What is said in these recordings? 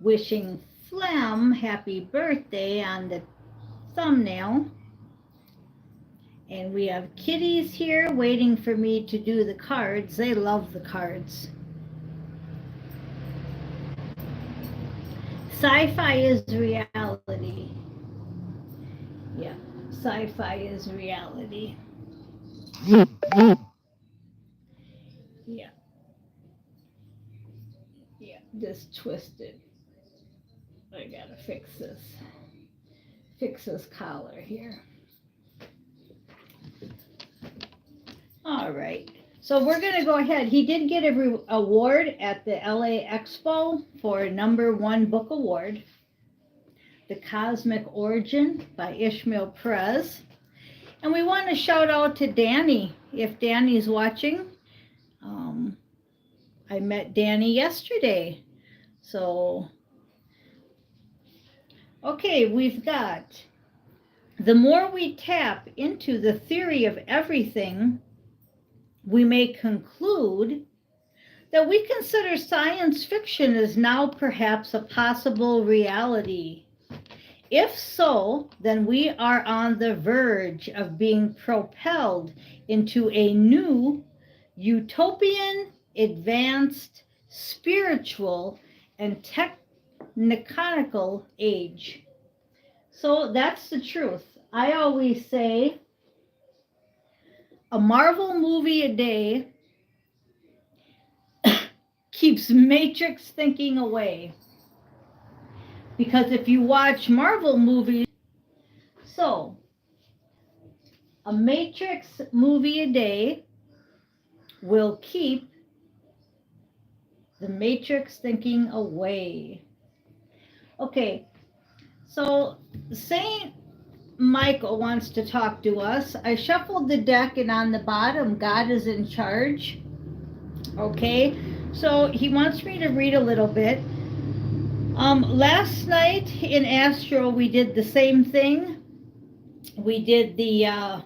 wishing Flem happy birthday on the thumbnail. And we have kitties here waiting for me to do the cards. They love the cards. Sci-fi is reality. Yeah, sci-fi is reality. Yeah, yeah, this twisted. I gotta fix this collar here. All right. So we're going to go ahead. He did get a award at the LA Expo for #1 book award, The Cosmic Origin by Ishmael Perez. And we want to shout out to Danny, if Danny's watching. Um, I met Danny yesterday. So, okay, we've got the more we tap into the theory of everything, we may conclude that we consider science fiction as now perhaps a possible reality. If so, then we are on the verge of being propelled into a new utopian, advanced, spiritual, and technical age. So that's the truth. I always say a Marvel movie a day keeps Matrix thinking away. Because if you watch Marvel movies, so a Matrix movie a day will keep the Matrix thinking away. Okay, so Saint Michael wants to talk to us. I shuffled the deck, and on the bottom, God is in charge. Okay, so he wants me to read a little bit. Last night in Astro, we did the same thing. We did the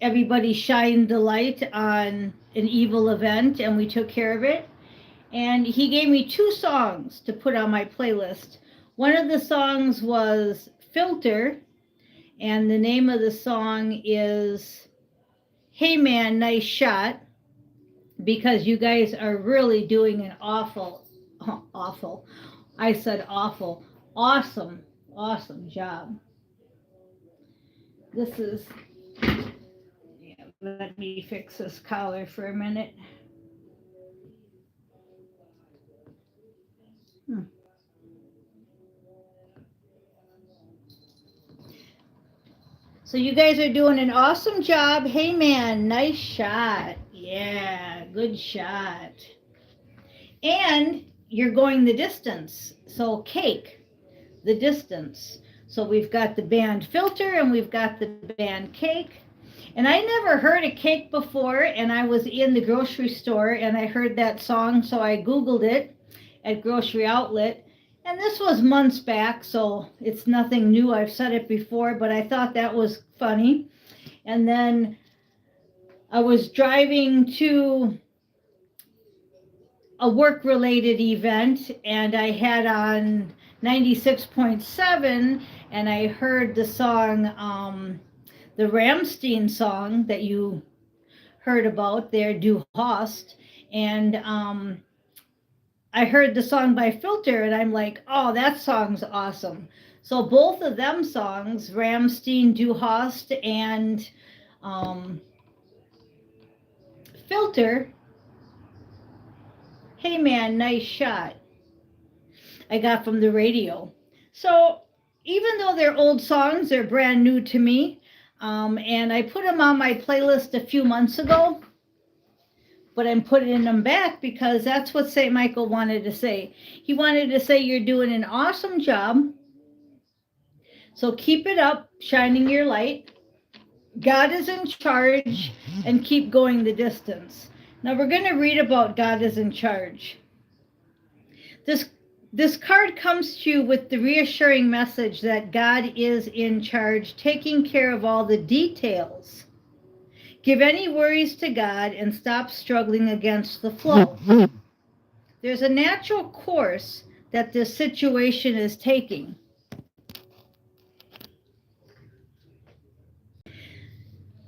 everybody shined the light on an evil event, and we took care of it. And he gave me 2 songs to put on my playlist. One of the songs was Filter, and the name of the song is Hey Man, Nice Shot, because you guys are really doing an awful, I said awful, awesome job. This is, yeah, let me fix this collar for a minute. So you guys are doing an awesome job. Hey man, nice shot. Yeah, good shot. And you're going the distance. So cake, the distance. So we've got the band Filter and we've got the band Cake. And I never heard of Cake before, and I was in the grocery store and I heard that song, so I Googled it at Grocery Outlet. And this was months back, so it's nothing new. I've said it before, but I thought that was funny. And then I was driving to a work-related event, and I had on 96.7, and I heard the song, the Rammstein song that you heard about there, Du Hast, and I heard the song by Filter, and I'm like, oh, that song's awesome. So both of them songs, Rammstein, Du Hast, and Filter, Hey Man, Nice Shot, I got from the radio. So even though they're old songs, they're brand new to me. And I put them on my playlist a few months ago, but I'm putting them back because that's what St. Michael wanted to say. He wanted to say you're doing an awesome job. So keep it up, shining your light. God is in charge, and keep going the distance. Now we're going to read about God is in charge. This card comes to you with the reassuring message that God is in charge, taking care of all the details. Give any worries to God and stop struggling against the flow. there's a natural course that this situation is taking.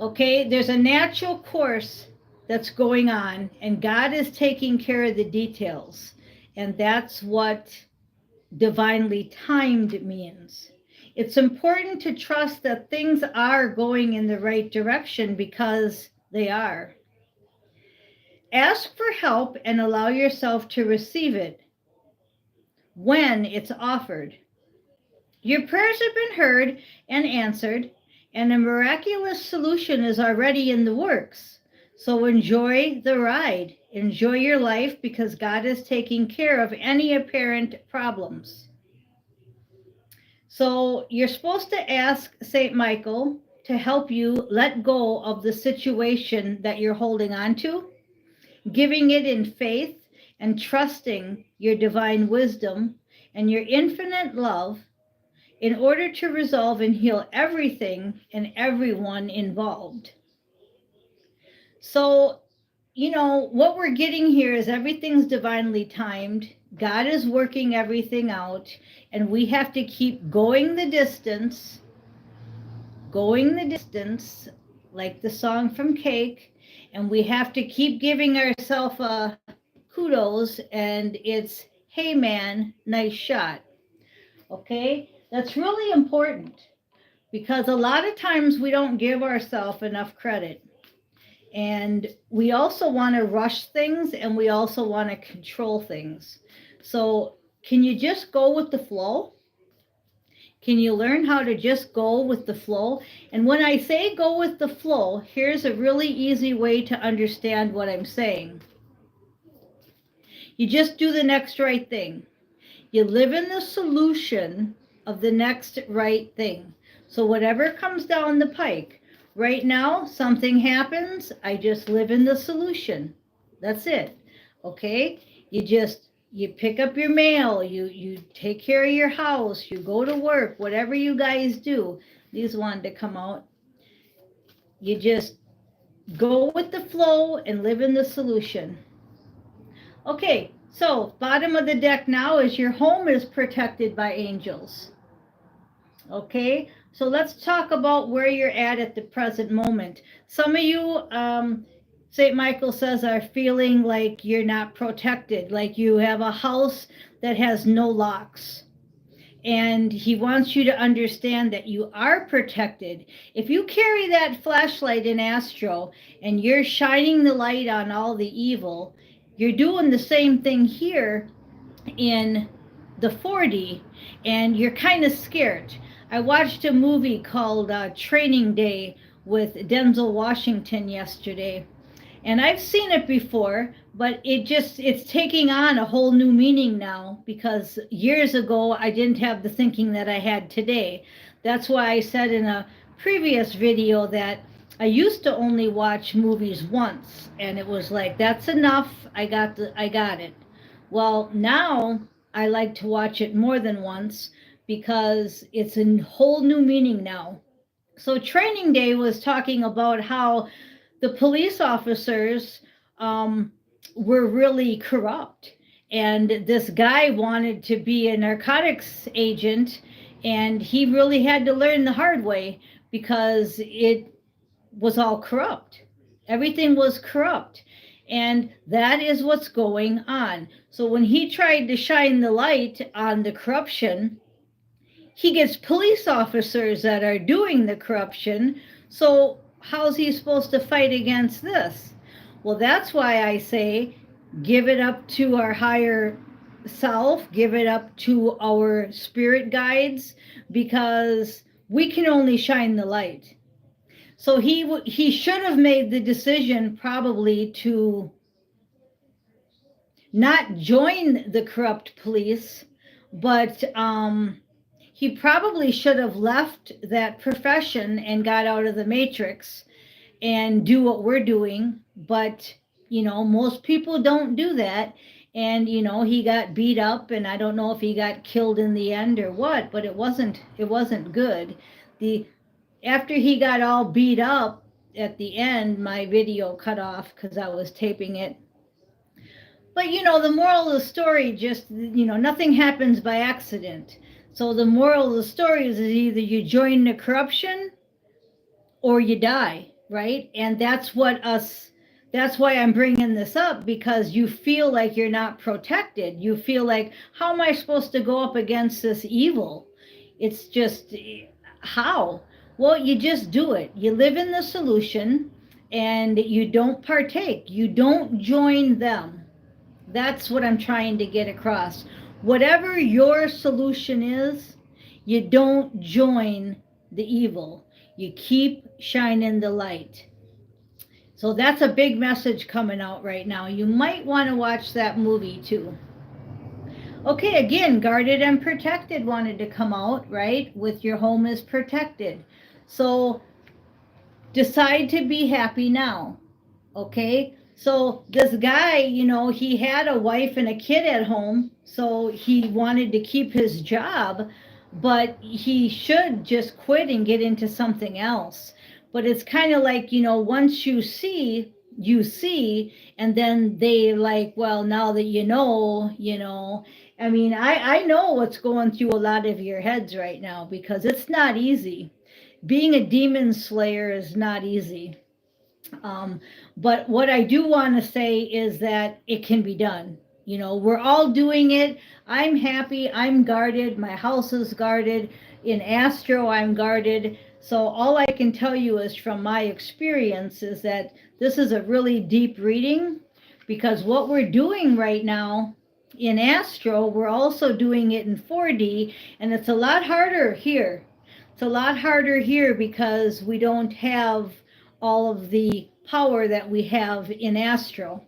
Okay, there's a natural course that's going on, and God is taking care of the details. And that's what divinely timed means. It's important to trust that things are going in the right direction because they are. Ask for help and allow yourself to receive it when it's offered. Your prayers have been heard and answered, and a miraculous solution is already in the works. So enjoy the ride. Enjoy your life because God is taking care of any apparent problems. So you're supposed to ask St. Michael to help you let go of the situation that you're holding on to, giving it in faith and trusting your divine wisdom and your infinite love in order to resolve and heal everything and everyone involved. So, what we're getting here is everything's divinely timed. God is working everything out, and we have to keep going the distance, like the song from Cake, and we have to keep giving ourselves a kudos, and it's, hey man, nice shot. Okay? That's really important because a lot of times we don't give ourselves enough credit. And we also want to rush things and we also want to control things. So, can you just go with the flow? Can you learn how to just go with the flow? And when I say go with the flow, here's a really easy way to understand what I'm saying. You just do the next right thing. You live in the solution of the next right thing. So whatever comes down the pike, right now something happens, I just live in the solution. That's it. Okay? You pick up your mail, you take care of your house, you go to work, whatever you guys do. These wanted to come out. You just go with the flow and live in the solution. Okay, so bottom of the deck now is your home is protected by angels. Okay, so let's talk about where you're at the present moment. Some of you, St. Michael says, are feeling like you're not protected, like you have a house that has no locks. And he wants you to understand that you are protected. If you carry that flashlight in Astro and you're shining the light on all the evil, you're doing the same thing here in the 4D, and you're kind of scared. I watched a movie called Training Day with Denzel Washington yesterday, and I've seen it before, but it's taking on a whole new meaning now because years ago I didn't have the thinking that I had today. That's why I said in a previous video that I used to only watch movies once, and it was like, that's enough. I got it. Well, now I like to watch it more than once because it's a whole new meaning now. So Training Day was talking about how the police officers um, were really corrupt. And this guy wanted to be a narcotics agent, and he really had to learn the hard way because it was all corrupt. Everything was corrupt. And that is what's going on. So when he tried to shine the light on the corruption, he gets police officers that are doing the corruption. So how's he supposed to fight against this? Well, that's why I say give it up to our higher self, give it up to our spirit guides, because we can only shine the light. So he should have made the decision probably to not join the corrupt police, but he probably should have left that profession and got out of the matrix and do what we're doing. But most people don't do that. And he got beat up, and I don't know if he got killed in the end or what, but it wasn't good. The After he got all beat up at the end, my video cut off because I was taping it. But the moral of the story, just nothing happens by accident. So the moral of the story is either you join the corruption or you die, right? And that's why I'm bringing this up, because you feel like you're not protected. You feel like, how am I supposed to go up against this evil? It's just, how? Well, you just do it. You live in the solution and you don't partake. You don't join them. That's what I'm trying to get across. Whatever your solution is, you don't join the evil. You keep shining the light. So that's a big message coming out right now. You might want to watch that movie too. Okay, again, guarded and protected wanted to come out, right? With your home is protected. So decide to be happy now. Okay, so this guy, he had a wife and a kid at home, so he wanted to keep his job, but he should just quit and get into something else. But it's kind of like, once you see, and then they like, well, now that I mean, I know what's going through a lot of your heads right now, because it's not easy. Being a demon slayer is not easy. Um, but what I do want to say is that it can be done. We're all doing it. I'm happy. I'm guarded. My house is guarded. In Astro, I'm guarded. So all I can tell you is from my experience is that this is a really deep reading, because what we're doing right now in Astro, we're also doing it in 4D, and it's a lot harder here. It's a lot harder here because we don't have all of the power that we have in Astro.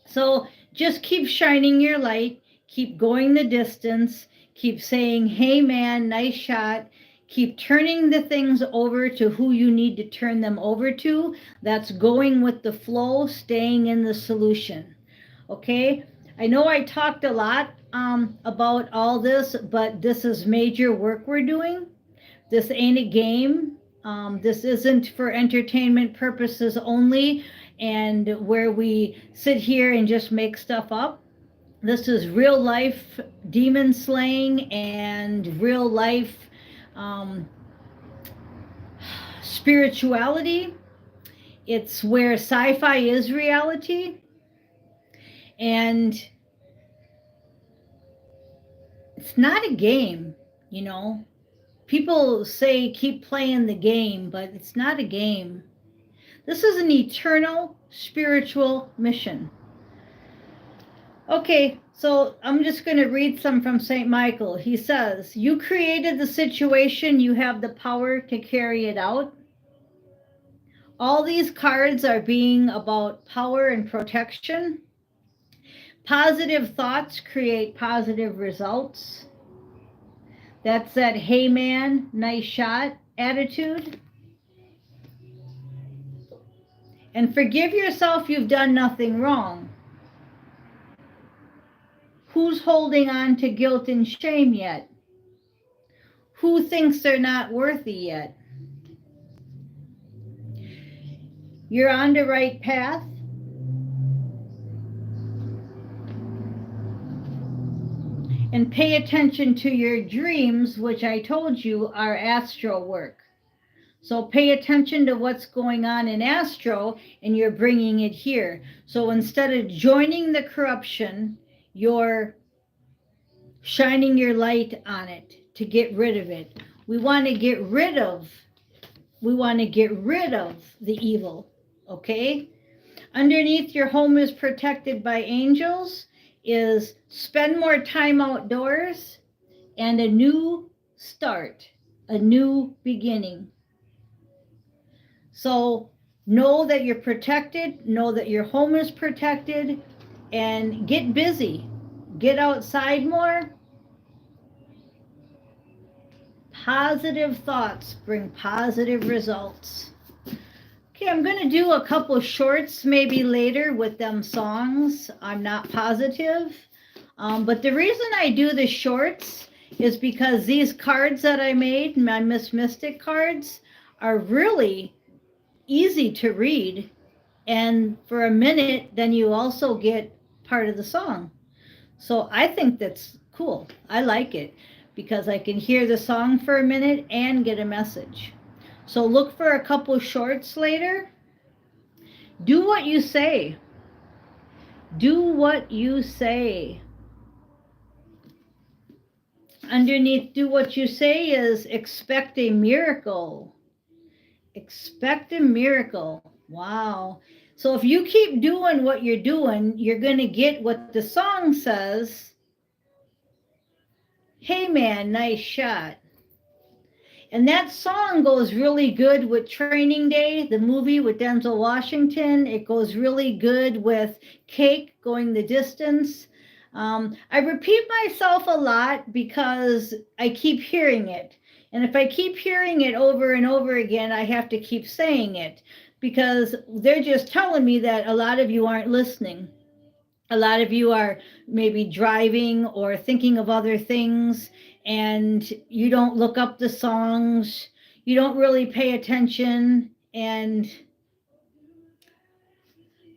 So just keep shining your light, keep going the distance, keep saying, hey man, nice shot. Keep turning the things over to who you need to turn them over to. That's going with the flow, staying in the solution. Okay? I know I talked a lot about all this, but this is major work we're doing. This ain't a game. This isn't for entertainment purposes only, and where we sit here and just make stuff up. This is real life demon slaying and real life um, spirituality. It's where sci fi is reality. And it's not a game. People say keep playing the game, but it's not a game. This is an eternal spiritual mission. Okay, so I'm just going to read some from St. Michael. He says, you created the situation, you have the power to carry it out. All these cards are being about power and protection. Positive thoughts create positive results. That's that hey man, nice shot attitude. And forgive yourself, you've done nothing wrong. Who's holding on to guilt and shame yet? Who thinks they're not worthy yet? You're on the right path. And pay attention to your dreams, which I told you are astral work. So pay attention to what's going on in Astro, and you're bringing it here. So instead of joining the corruption, you're shining your light on it to get rid of it. We want to get rid of the evil, okay? Underneath your home is protected by angels is spend more time outdoors and a new start, a new beginning. So know that you're protected, know that your home is protected, and get busy. Get outside more. Positive thoughts bring positive results. Okay, I'm going to do a couple shorts maybe later with them songs. I'm not positive. But the reason I do the shorts is because these cards that I made, my Miss Mystic cards, are really easy to read, and for a minute then you also get part of the song. So I think that's cool. I like it because I can hear the song for a minute and get a message. So look for a couple shorts later. Do what you say. Do what you say. Underneath do what you say is expect a miracle. Expect a miracle. Wow. So if you keep doing what you're doing, you're going to get what the song says. Hey man, nice shot. And that song goes really good with Training Day, the movie with Denzel Washington. It goes really good with Cake, Going the Distance. I repeat myself a lot because I keep hearing it. And if I keep hearing it over and over again, I have to keep saying it because they're just telling me that a lot of you aren't listening. A lot of you are maybe driving or thinking of other things, and you don't look up the songs, you don't really pay attention. And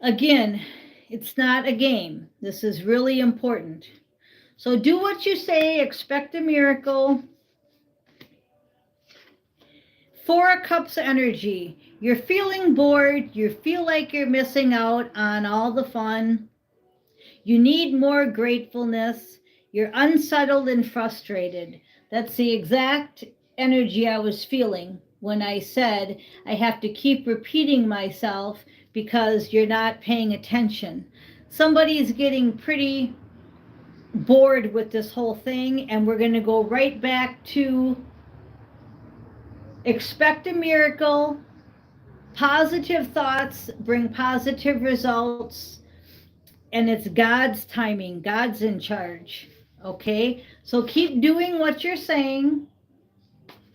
again, it's not a game. This is really important. So do what you say, expect a miracle. Four of Cups energy. You're feeling bored, you feel like you're missing out on all the fun. You need more gratefulness. You're unsettled and frustrated. That's the exact energy I was feeling when I said I have to keep repeating myself because you're not paying attention. Somebody's getting pretty bored with this whole thing, and we're going to go right back to expect a miracle. Positive thoughts bring positive results, and it's God's timing. God's in charge. Okay? So keep doing what you're saying.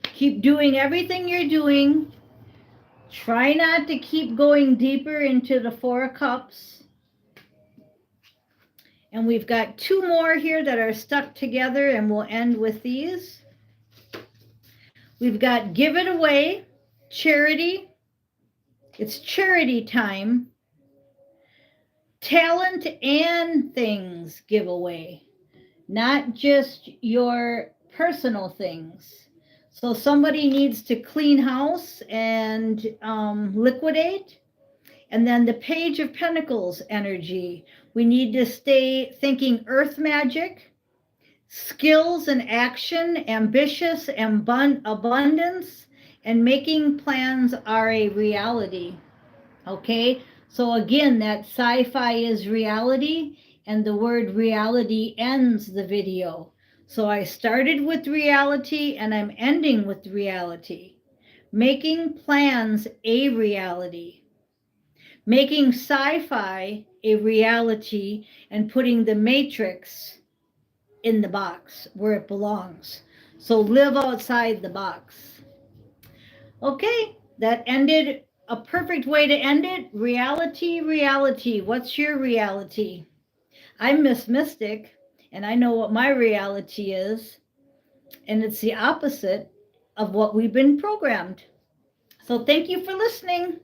Keep doing everything you're doing. Try not to keep going deeper into the Four of Cups. And we've got two more here that are stuck together, and we'll end with these. We've got Give It Away, Charity. It's charity time. Talent and things giveaway, not just your personal things. So somebody needs to clean house and liquidate. And then the Page of Pentacles energy. We need to stay thinking earth magic, skills and action, ambitious and abundance, and making plans are a reality. Okay, so again, that sci-fi is reality, and the word reality ends the video. So I started with reality and I'm ending with reality. Making plans a reality. Making sci-fi a reality and putting the matrix in the box where it belongs. So live outside the box. Okay, that ended a perfect way to end it. Reality, reality. What's your reality? I'm Miss Mystic, and I know what my reality is, and it's the opposite of what we've been programmed. So thank you for listening.